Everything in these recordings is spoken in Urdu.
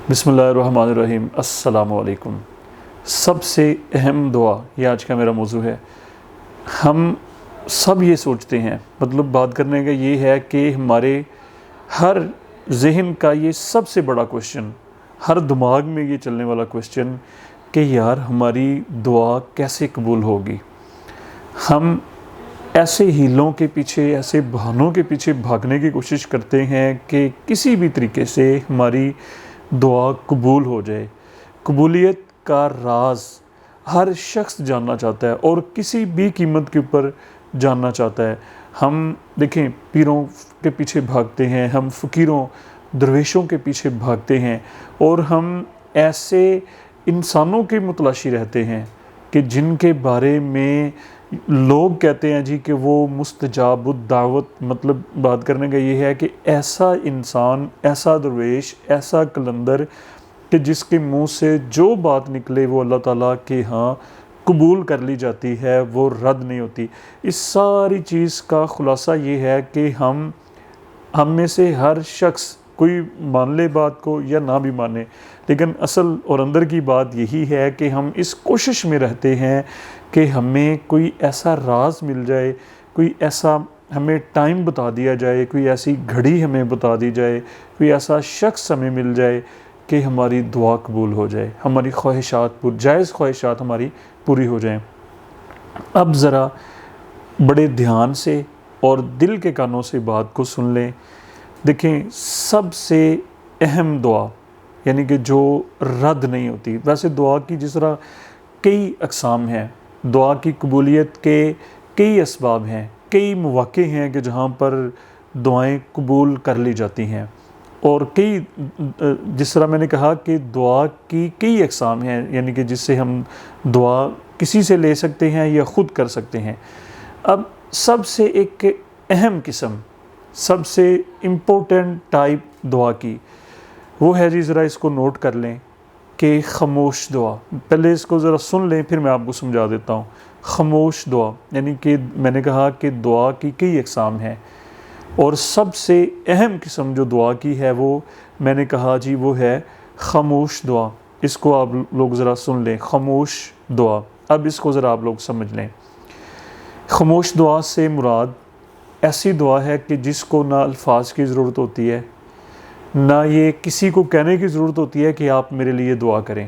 بسم اللہ الرحمن الرحیم۔ السلام علیکم۔ سب سے اہم دعا یہ آج کا میرا موضوع ہے۔ ہم سب یہ سوچتے ہیں، مطلب بات کرنے کا یہ ہے کہ ہمارے ہر ذہن کا یہ سب سے بڑا کوشچن، ہر دماغ میں یہ چلنے والا کوشچن کہ یار ہماری دعا کیسے قبول ہوگی۔ ہم ایسے ہیلوں کے پیچھے، ایسے بہانوں کے پیچھے بھاگنے کی کوشش کرتے ہیں کہ کسی بھی طریقے سے ہماری دعا قبول ہو جائے۔ قبولیت کا راز ہر شخص جاننا چاہتا ہے اور کسی بھی قیمت کے اوپر جاننا چاہتا ہے۔ ہم دیکھیں پیروں کے پیچھے بھاگتے ہیں، ہم فقیروں درویشوں کے پیچھے بھاگتے ہیں، اور ہم ایسے انسانوں کے متلاشی رہتے ہیں کہ جن کے بارے میں لوگ کہتے ہیں جی کہ وہ مستجاب الدعوت، مطلب بات کرنے کا یہ ہے کہ ایسا انسان، ایسا درویش، ایسا قلندر کہ جس کے منہ سے جو بات نکلے وہ اللہ تعالیٰ کے ہاں قبول کر لی جاتی ہے، وہ رد نہیں ہوتی۔ اس ساری چیز کا خلاصہ یہ ہے کہ ہم میں سے ہر شخص کوئی مان لے بات کو یا نہ بھی مانے، لیکن اصل اور اندر کی بات یہی ہے کہ ہم اس کوشش میں رہتے ہیں کہ ہمیں کوئی ایسا راز مل جائے، کوئی ایسا ہمیں ٹائم بتا دیا جائے، کوئی ایسی گھڑی ہمیں بتا دی جائے، کوئی ایسا شخص ہمیں مل جائے کہ ہماری دعا قبول ہو جائے، ہماری خواہشات جائز خواہشات ہماری پوری ہو جائیں۔ اب ذرا بڑے دھیان سے اور دل کے کانوں سے بات کو سن لیں۔ دیکھیں سب سے اہم دعا یعنی کہ جو رد نہیں ہوتی، ویسے دعا کی جس طرح کئی اقسام ہیں، دعا کی قبولیت کے کئی اسباب ہیں، کئی مواقع ہیں کہ جہاں پر دعائیں قبول کر لی جاتی ہیں، اور کئی جس طرح میں نے کہا کہ دعا کی کئی اقسام ہیں، یعنی کہ جس سے ہم دعا کسی سے لے سکتے ہیں یا خود کر سکتے ہیں۔ اب سب سے ایک اہم قسم، سب سے امپورٹنٹ ٹائپ دعا کی وہ ہے جی، ذرا اس کو نوٹ کر لیں کہ خاموش دعا۔ پہلے اس کو ذرا سن لیں پھر میں آپ کو سمجھا دیتا ہوں۔ خاموش دعا یعنی کہ میں نے کہا کہ دعا کی کئی اقسام ہیں، اور سب سے اہم قسم جو دعا کی ہے وہ میں نے کہا جی وہ ہے خاموش دعا۔ اس کو آپ لوگ ذرا سن لیں، خاموش دعا۔ اب اس کو ذرا آپ لوگ سمجھ لیں۔ خاموش دعا سے مراد ایسی دعا ہے کہ جس کو نہ الفاظ کی ضرورت ہوتی ہے، نہ یہ کسی کو کہنے کی ضرورت ہوتی ہے کہ آپ میرے لیے دعا کریں،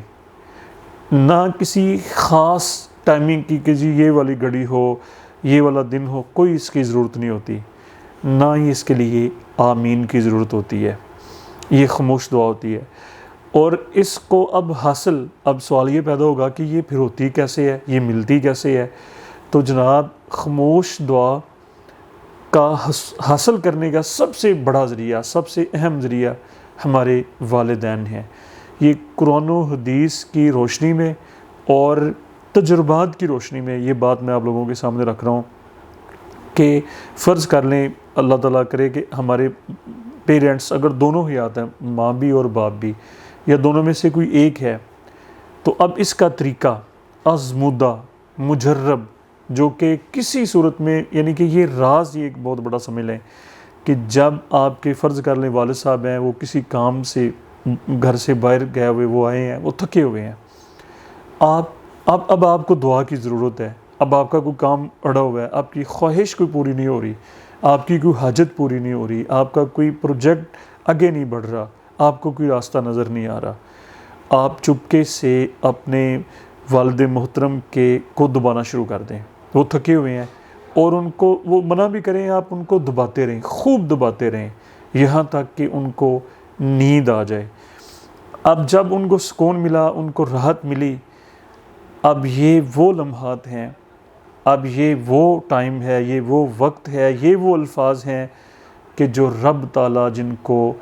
نہ کسی خاص ٹائمنگ کی کہ جی یہ والی گھڑی ہو، یہ والا دن ہو، کوئی اس کی ضرورت نہیں ہوتی، نہ ہی اس کے لیے آمین کی ضرورت ہوتی ہے۔ یہ خاموش دعا ہوتی ہے، اور اس کو اب سوال یہ پیدا ہوگا کہ یہ پھر ہوتی کیسے ہے، یہ ملتی کیسے ہے؟ تو جناب خاموش دعا کا حاصل کرنے کا سب سے بڑا ذریعہ، سب سے اہم ذریعہ ہمارے والدین ہیں۔ یہ قرآن و حدیث کی روشنی میں اور تجربات کی روشنی میں یہ بات میں آپ لوگوں کے سامنے رکھ رہا ہوں کہ فرض کر لیں اللہ تعالیٰ کرے کہ ہمارے پیرنٹس اگر دونوں ہی آتے ہیں، ماں بھی اور باپ بھی، یا دونوں میں سے کوئی ایک ہے، تو اب اس کا طریقہ آزمودہ، مجرب، جو کہ کسی صورت میں یعنی کہ یہ راز، یہ ایک بہت بڑا سمجھ لیں کہ جب آپ کے فرض کر لیں والد صاحب ہیں، وہ کسی کام سے گھر سے باہر گئے ہوئے، وہ آئے ہیں، وہ تھکے ہوئے ہیں، اب آپ کو دعا کی ضرورت ہے۔ اب آپ کا کوئی کام اڑا ہوا ہے، آپ کی خواہش کوئی پوری نہیں ہو رہی، آپ کی کوئی حاجت پوری نہیں ہو رہی، آپ کا کوئی پروجیکٹ آگے نہیں بڑھ رہا، آپ کو کوئی راستہ نظر نہیں آ رہا، آپ چپکے سے اپنے والد محترم کو دبانا شروع کر دیں۔ وہ تھکے ہوئے ہیں اور ان کو وہ منع بھی کریں، آپ ان کو دباتے رہیں، خوب دباتے رہیں، یہاں تک کہ ان کو نیند آ جائے۔ اب جب ان کو سکون ملا، ان کو راحت ملی، اب یہ وہ لمحات ہیں، اب یہ وہ ٹائم ہے، یہ وہ وقت ہے، یہ وہ الفاظ ہیں کہ جو رب تعالیٰ جن کو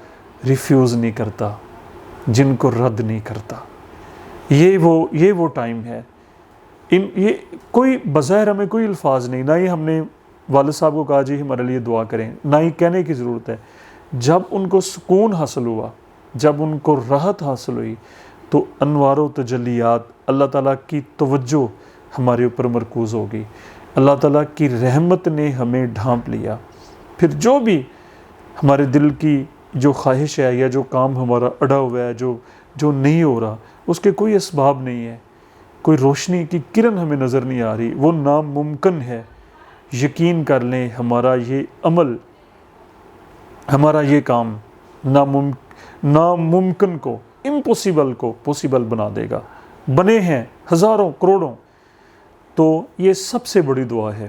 ریفیوز نہیں کرتا، جن کو رد نہیں کرتا، یہ وہ ٹائم ہے۔ یہ کوئی بظاہر ہمیں کوئی الفاظ نہیں، نہ ہی ہم نے والد صاحب کو کہا جی ہمارے لیے دعا کریں، نہ ہی کہنے کی ضرورت ہے۔ جب ان کو سکون حاصل ہوا، جب ان کو راحت حاصل ہوئی، تو انوار و تجلیات، اللہ تعالیٰ کی توجہ ہمارے اوپر مرکوز ہوگی، اللہ تعالیٰ کی رحمت نے ہمیں ڈھانپ لیا۔ پھر جو بھی ہمارے دل کی جو خواہش ہے یا جو کام ہمارا اڑا ہوا ہے، جو نہیں ہو رہا، اس کے کوئی اسباب نہیں ہے، کوئی روشنی کی کرن ہمیں نظر نہیں آ رہی، وہ ناممکن ہے۔ یقین کر لیں ہمارا یہ عمل، ہمارا یہ کام ناممکن کو، امپوسیبل کو پوسیبل بنا دے گا۔ بنے ہیں ہزاروں کروڑوں۔ تو یہ سب سے بڑی دعا ہے۔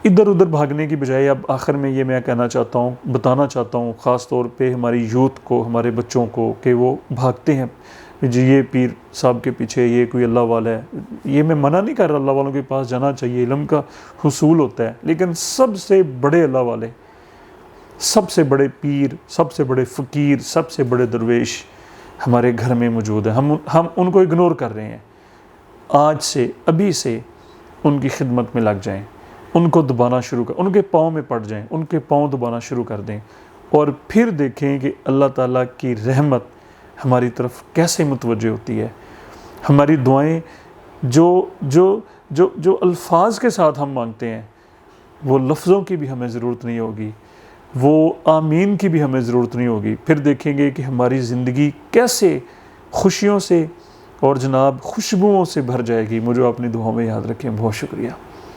ادھر ادھر بھاگنے کی بجائے اب آخر میں یہ میں کہنا چاہتا ہوں، بتانا چاہتا ہوں خاص طور پہ ہماری یوتھ کو، ہمارے بچوں کو، کہ وہ بھاگتے ہیں جی یہ پیر صاحب کے پیچھے، یہ کوئی اللہ والا ہے۔ یہ میں منع نہیں کر رہا، اللہ والوں کے پاس جانا چاہیے، علم کا حصول ہوتا ہے، لیکن سب سے بڑے اللہ والے، سب سے بڑے پیر، سب سے بڑے فقیر، سب سے بڑے درویش ہمارے گھر میں موجود ہیں۔ ہم ان کو اگنور کر رہے ہیں۔ آج سے، ابھی سے ان کی خدمت میں لگ جائیں، ان کو دبانا شروع کر، ان کے پاؤں میں پڑ جائیں، ان کے پاؤں دبانا شروع کر دیں، اور پھر دیکھیں کہ اللہ تعالیٰ کی رحمت ہماری طرف کیسے متوجہ ہوتی ہے۔ ہماری دعائیں جو الفاظ کے ساتھ ہم مانگتے ہیں، وہ لفظوں کی بھی ہمیں ضرورت نہیں ہوگی، وہ آمین کی بھی ہمیں ضرورت نہیں ہوگی۔ پھر دیکھیں گے کہ ہماری زندگی کیسے خوشیوں سے اور جناب خوشبوؤں سے بھر جائے گی۔ مجھے اپنی دعاؤں میں یاد رکھیں۔ بہت شکریہ۔